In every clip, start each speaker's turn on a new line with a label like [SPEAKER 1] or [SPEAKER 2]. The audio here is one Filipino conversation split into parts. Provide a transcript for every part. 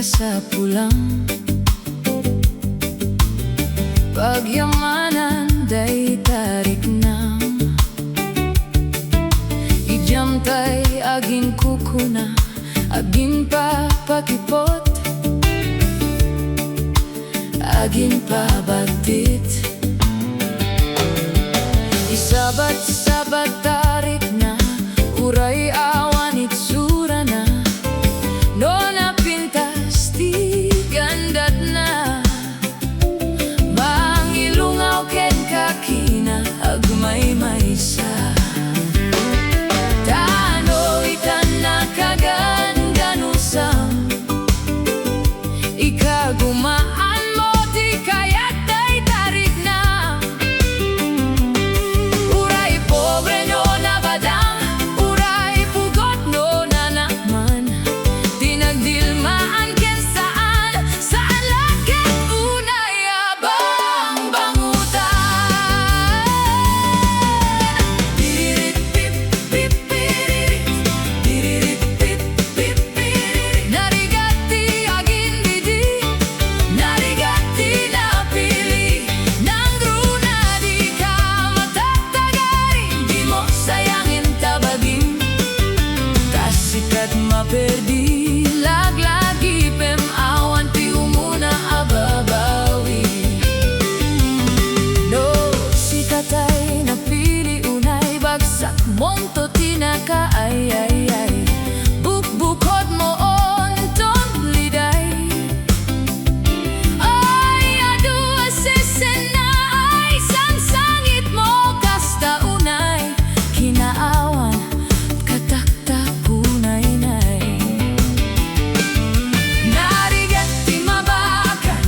[SPEAKER 1] sa pulang pagyamanan day tarik na ijam tay aging kukuna aging papakipot aging pabatit isabat-sabat tarik na uray awan itsura na nona pintas ti gandat na mangilungaw ken kakina agmay maysa tano itan na kagandanusam ikagumaan mo di kayat day tarik na uray pobre no na badang uray pugot no na naman dinagdilmaan ken saan saan laket unay abang bangutan diririt pip pip piririt diririt pip pip piririt narigati agin didi narigati napili nang runa di ka matatagarin di mo sayangin tabagin kasikat maperdi laglagi pem awan ti umuna ababawi no sikatay napili unay bagsak monto tinaka ay bukbukod mo on liday ay adu asesena ay sangsangit mo kasta unay kinaawan kataktak punay-nay narigati mabakan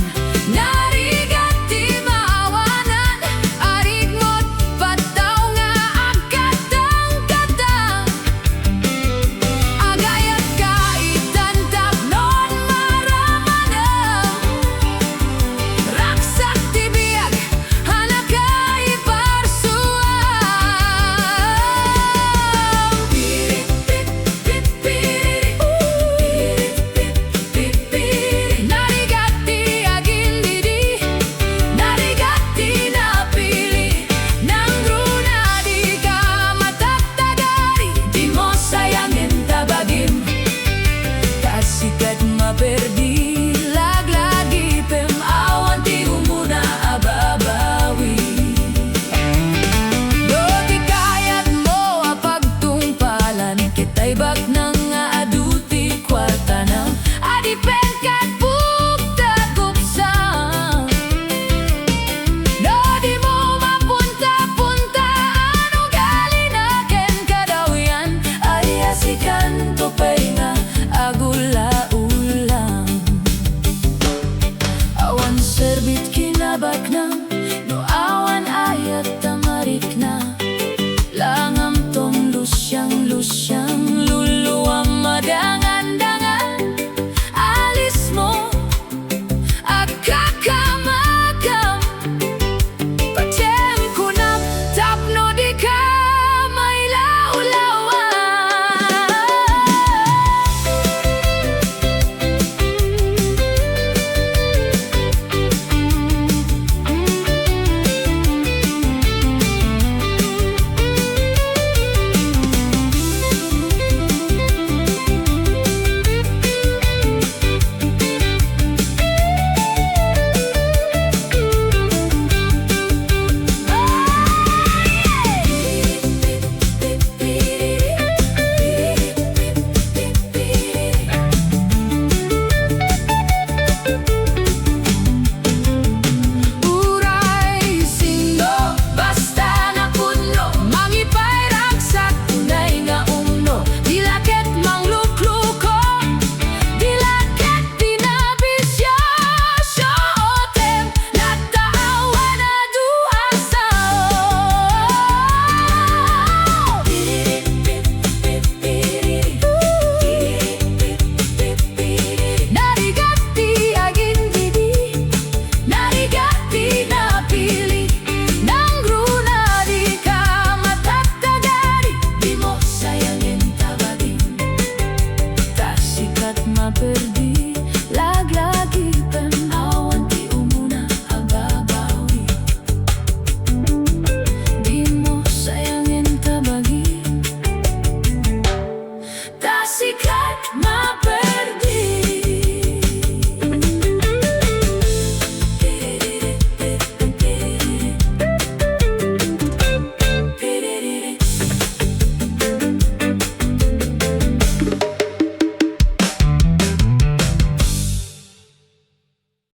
[SPEAKER 1] narigati maawanan arigmot pataw nga agkatang-katang agayat kaitan tapnon maramanam raksak tibiyag hanakay parsuam pirit pip pip pirit pirit pip pip pirit narigati agin didi narigati napili nang runa di ka matatagari di mo sayangin tabagin kasikat maperdi